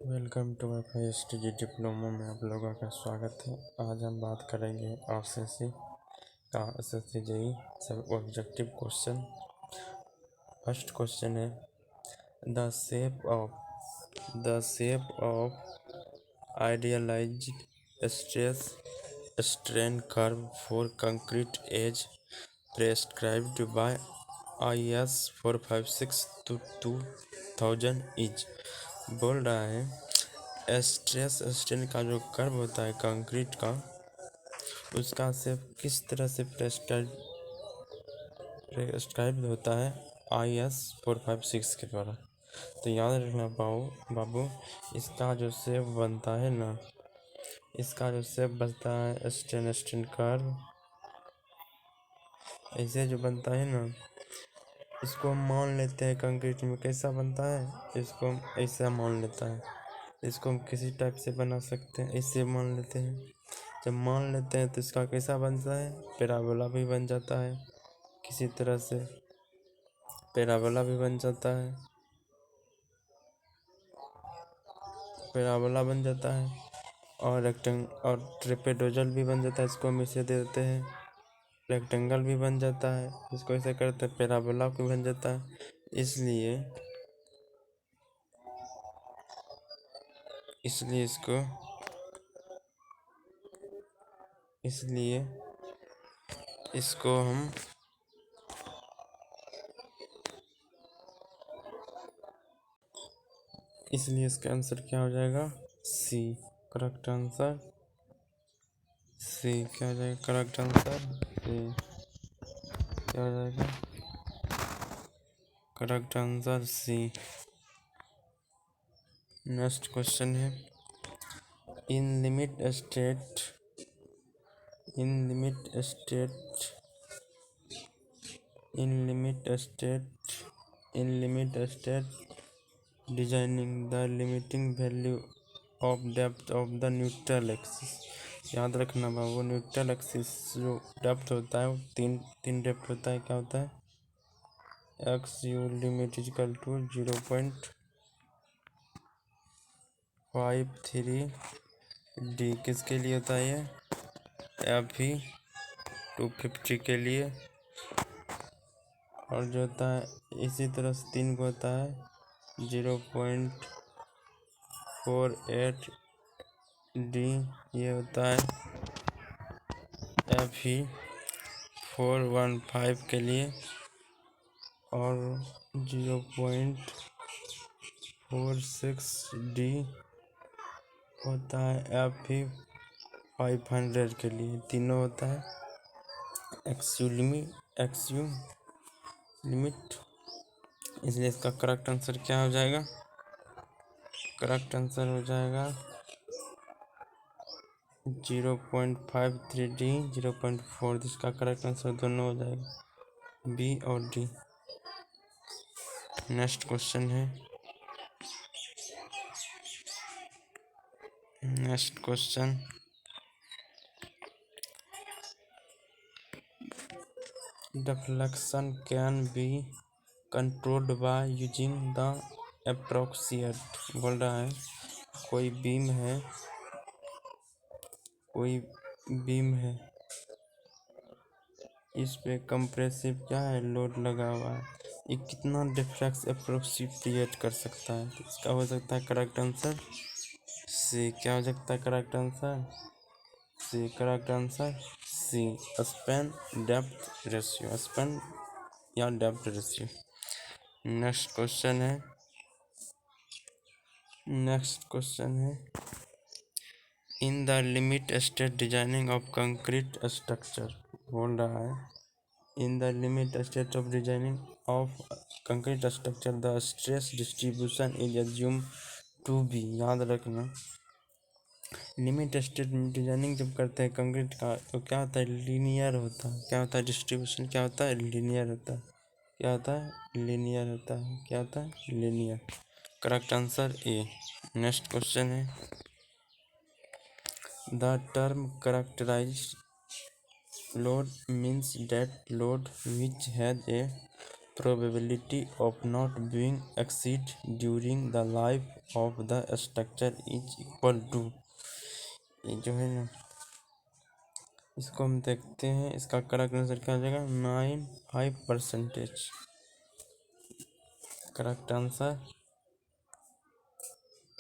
Welcome to FISTG diploma में आप लोगों का स्वागत है। आज हम बात करेंगे RCC का SSC JEE सब ऑब्जेक्टिव क्वेश्चन। फर्स्ट क्वेश्चन है the shape of idealized stress strain curve for concrete as prescribed by IS 456/2000 is. बोल रहा है स्ट्रेस स्ट्रेन का जो कर्व होता है कंक्रीट का, उसका शेप किस तरह से प्रेस्क्राइब होता है IS 456 के द्वारा। तो याद रखना बाबू, इसका जो शेप बनता है ना, इसका जो शेप बनता है स्ट्रेन कर्व, ऐसे जो बनता है ना, इसको हम मान लेते हैं कंक्रीट में कैसा बनता है, इसको हम ऐसा मान लेता है। इसको हम किसी टाइप से बना सकते हैं, ऐसे मान लेते हैं। जब मान लेते हैं तो इसका कैसा बनता है, पैराबोला भी बन जाता है। किसी तरह से पैराबोला भी बन जाता है, पैराबोला बन जाता है और ट्रेपेजोइडल भी बन जाता है। इसको हम इसे दे देते हैं। रेक्टेंगल भी बन जाता है, इसको ऐसे करते हैं, पैराबोला भी बन जाता है। इसलिए इसको हम इसलिए इसका आंसर क्या हो जाएगा, सी। करेक्ट आंसर सी क्या हो जाएगा, करेक्ट आंसर सी क्या हो जाएगा, correct answer C. Next question है in limit state designing the limiting value of depth of the neutral axis. याद रखना बाबू, न्यूट्रल एक्सिस जो डेप्थ होता है वो तीन डेप्थ होता है। क्या होता है, XU limit equal to 0.53 D किसके लिए होता है, ये FE 250 के लिए। और जो होता है इसी तरह से 3 को होता है 0.48 D, ये होता है FE 415 के लिए। और 0.46 D होता है FE 500 के लिए। तीनों होता है XU लिमिट। इसलिए इसका करेक्ट आंसर क्या हो जाएगा, करेक्ट आंसर हो जाएगा 0.53 D 0.4। इसका करेक्ट आंसर दोनों हो जाएगा, B और D। नेक्स्ट क्वेश्चन है deflection can be controlled by using the approximate। बोल रहा है कोई बीम है, इस पे कंप्रेसिव क्या है, लोड लगा हुआ है। ये कितना डिफ्लेक्स अप्रोक्सीमेट कर सकता है, तो इसका हो सकता है करेक्ट आंसर सी। क्या हो सकता है correct answer C, correct answer C, span depth ratio, span या डेप्थ रेशियो। नेक्स्ट क्वेश्चन है in the limit state designing of concrete structure. बोल रहा है in the limit state of designing of concrete structure the stress distribution is assume to be. याद रखना, limit state designing जब करते हैं concrete का तो क्या होता है, लीनियर होता है। क्या होता है, डिस्ट्रीब्यूशन क्या होता है, लीनियर होता है। क्या होता है, लीनियर होता है। क्या होता है, linear. Correct answer A. Next question है the term characterized load means that load which has a probability of not being exceed during the life of the structure is equal to, ये जो है ना, इसको हम देखते हैं, इसका करेक्ट आंसर क्या हो जाएगा, 95%। Correct answer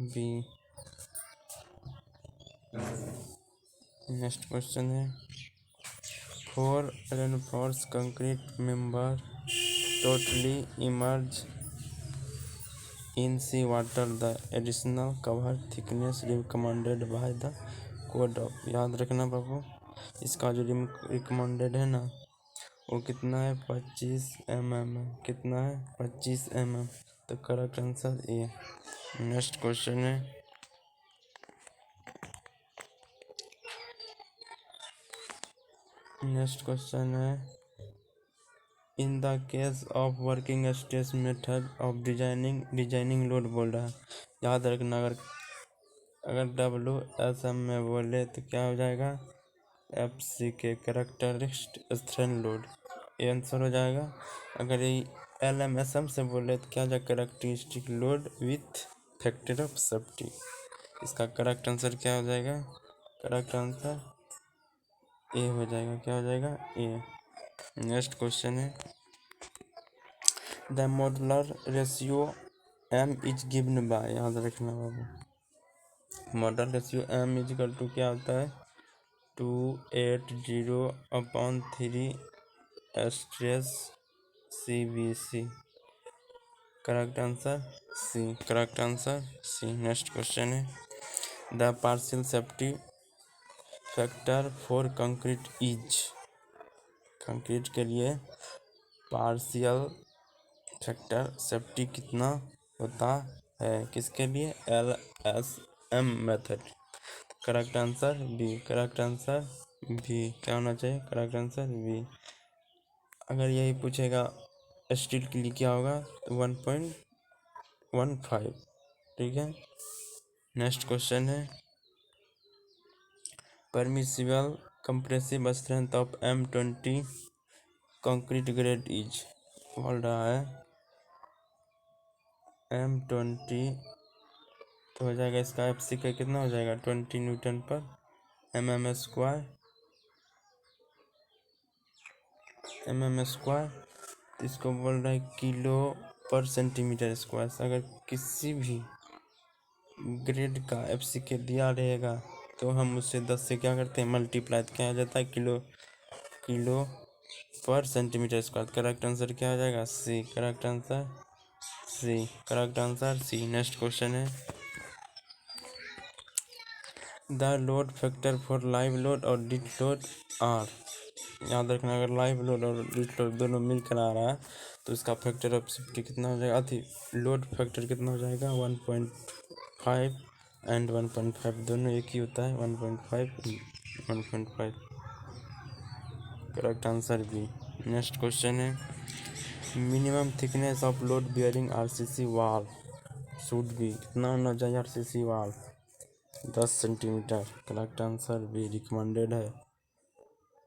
B. Next question है, for reinforced concrete member totally emerge in sea water, the additional cover thickness recommended by the code of, याद रखना बाबू, इसका जो रिकमेंडेड है ना वो कितना है, 25 mm है। कितना है, 25 mm। तो correct answer A. Next question है, in the case of working stress method of designing load बोल रहा है। याद रखना, अगर WSM में बोले तो क्या हो जाएगा, FC के कैरेक्टरिस्टिक स्ट्रेन लोड, ये आंसर हो जाएगा। अगर ये LMSM से बोले तो क्या हो जाएगा, characteristic load with factor of safety. इसका करेक्ट आंसर क्या हो जाएगा, करेक्ट आंसर ए हो जाएगा। क्या हो जाएगा, ए। नेक्स्ट क्वेश्चन है, the modular ratio M is given by, याद रखना बाबू, modular ratio M is equal to क्या होता है, 280/3 stress CBC। Correct answer C, correct answer C. Next question है, the partial safety factor for concrete is, concrete के लिए partial factor safety कितना होता है, किसके लिए, LSM method. Correct answer B, correct answer B. क्या होना चाहिए, करेक्ट आंसर बी। अगर यही पूछेगा स्टील के लिए क्या होगा तो 1.15। ठीक है। नेक्स्ट क्वेश्चन है, permissible compressive strength of M20 concrete grade is, बोल रहा है M20 तो हो जाएगा, इसका FC का कितना हो जाएगा, 20 न्यूटन पर mm²। तो इसको बोल रहा है किलो पर सेंटीमीटर स्क्वायर। अगर किसी भी ग्रेड का FC के दिया रहेगा तो हम उससे 10 से क्या करते हैं, मल्टीप्लाई, क्या आ जाता है, किलो पर सेंटीमीटर स्क्वायर। करेक्ट आंसर क्या हो जाएगा, C, correct answer C, correct answer C. Next question है, the load factor for live load और डिट लोड आर, याद रखना, अगर लाइव लोड और डिट लोड दोनों मिलकर आ रहा है तो इसका फैक्टर ऑफ सेफ्टी कितना हो जाएगा, लोड फैक्टर कितना हो जाएगा, 1.5 एंड 1.5 दोनों एक ही होता है, 1.5 1.5। Correct answer B. Next question है, minimum thickness of load bearing RCC wall should be, कितना होना चाहिए RCC wall, 10 centimetre. Correct answer B, recommended है।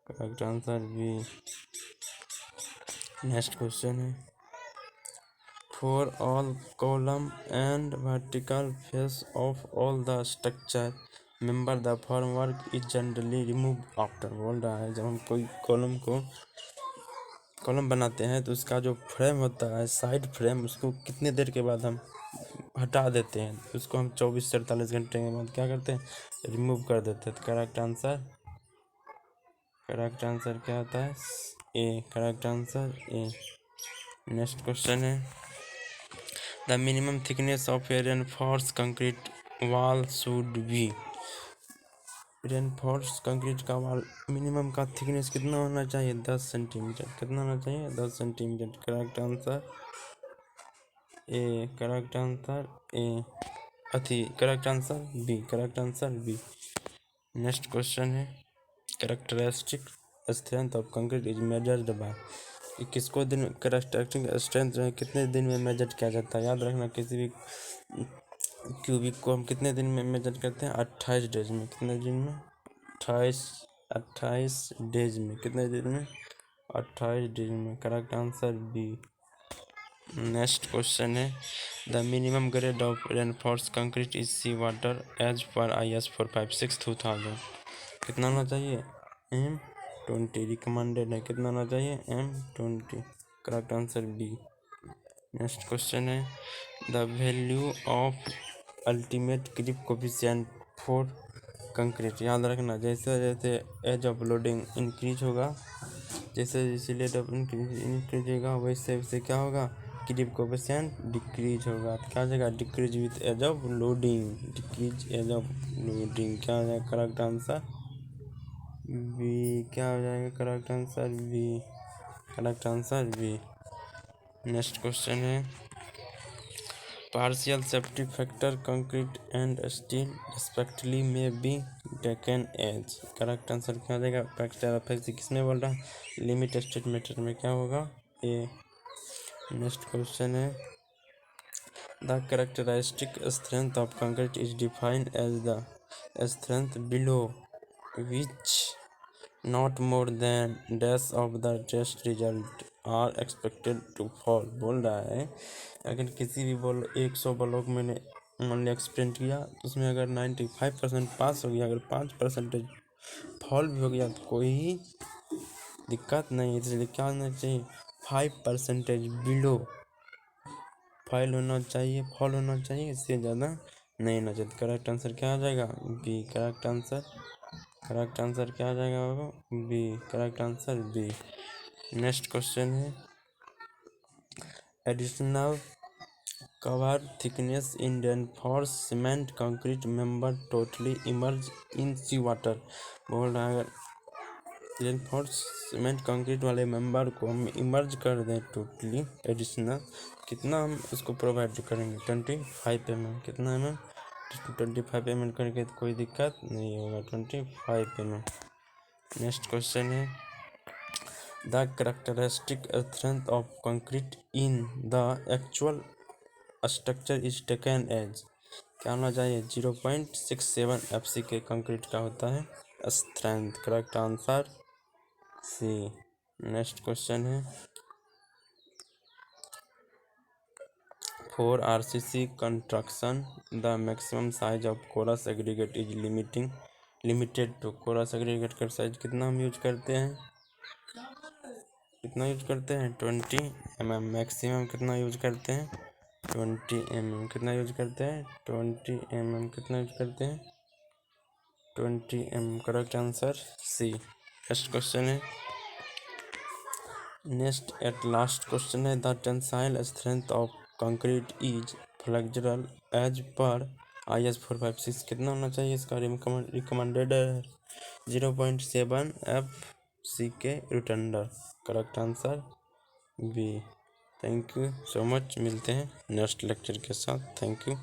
Correct answer B. Next question है, for all column and vertical face of all the structure member the formwork is generally remove after, बोल रहा है जब हम कोई कॉलम बनाते हैं तो उसका जो फ्रेम होता है, साइड फ्रेम, उसको कितने देर के बाद हम हटा देते हैं, उसको हम 24 से 48 घंटे के बाद क्या करते हैं, रिमूव कर देते हैं। तो करेक्ट आंसर क्या होता है, A, correct answer A. Next question है, the minimum thickness of a reinforce concrete wall should be, reinforce concrete का वॉल मिनिमम का थिकनेस कितना होना चाहिए, 10 सेंटीमीटर। कितना होना चाहिए, 10 centimetre. Correct answer A, correct answer A, correct answer B, correct answer B. Next question है, characteristic strength of concrete is measured by, किसको दिन कैरेक्टरिस्टिक स्ट्रेंथ जो है कितने दिन में मेजर किया जाता है। याद रखना, किसी भी क्यूबिक को हम कितने दिन में मेजर करते हैं, 28 डेज में। कितने दिन में, 28 डेज में। कितने दिन में, 28 डेज में। Correct answer B. Next question है the minimum grade of reinforce concrete is sea water as per IS 456/2000। कितना होना चाहिए? M20। रिकमेंडेड है कितना होना चाहिए? M20। Correct answer B. Next question है the value of ultimate creep coefficient for concrete. याद रखना जैसे जैसे एज ऑफ लोडिंग इंक्रीज होगा, जैसे जैसे रेट ऑफ इंक्रीज होगा वैसे वैसे क्या होगा? क्रीप कोफिशिएंट डिक्रीज होगा। क्या हो जाएगा? Decrease with age of loading. Decrease age of loading क्या हो जाएगा? Correct answer B. क्या हो जाएगा? Correct answer B. Correct answer B. Next question है partial safety factor concrete and steel respectively may be taken as. Correct answer क्या हो जाएगा? फैक्टर ऑफ किसमें बोल रहा है? लिमिट स्टेट मेथड में क्या होगा? ए। नेक्स्ट क्वेश्चन है the characteristic strength of concrete is defined as the strength below which not more than dash of the test result are expected to fall. बोल रहा है अगर किसी भी 100 ब्लॉक मैंने मान लिया एक्सपेरिमेंट किया तो उसमें अगर 95% पास हो गया, अगर 5% फॉल भी हो गया तो कोई दिक्कत नहीं। इसलिए क्या होना चाहिए? 5% बिलो फॉल होना चाहिए, इससे ज़्यादा नहीं होना चाहिए। करेक्ट आंसर क्या आ जाएगा? बी। करेक्ट आंसर क्या आ जाएगा बाबू? B. Correct answer B. Next question है additional cover thickness in reinforce cement concrete member totally immerse in sea water. बोल रहा है अगर रेनफोर्स सीमेंट कंक्रीट वाले मेंबर को हम इमर्ज कर दें टोटली एडिशनल, कितना हम उसको प्रोवाइड करेंगे? 25 mm। कितना mm? 25 mm करके तो कोई दिक्कत नहीं होगा। 25 mm। नेक्स्ट क्वेश्चन है the characteristic strength of concrete in the actual structure is taken as. क्या होना चाहिए? 0.67 FC के कंक्रीट का होता है strength. Correct answer C. Next question है for RCC construction the maximum size of coarse aggregate is limited to. Coarse aggregate का size कितना हम यूज करते हैं? 20 mm। मैक्सिमम कितना यूज करते हैं? 20 mm। कितना यूज करते हैं? 20 mm। कितना यूज करते हैं? 20 mm। Correct answer C. Next question है लास्ट क्वेश्चन है the tensile strength of concrete is flexural as per IS 456। कितना होना चाहिए इसका? रिकमेंडेड 0.7 FC के रिटेंडर। Correct answer B. Thank you so much. मिलते हैं नेक्स्ट लेक्चर के साथ। Thank you.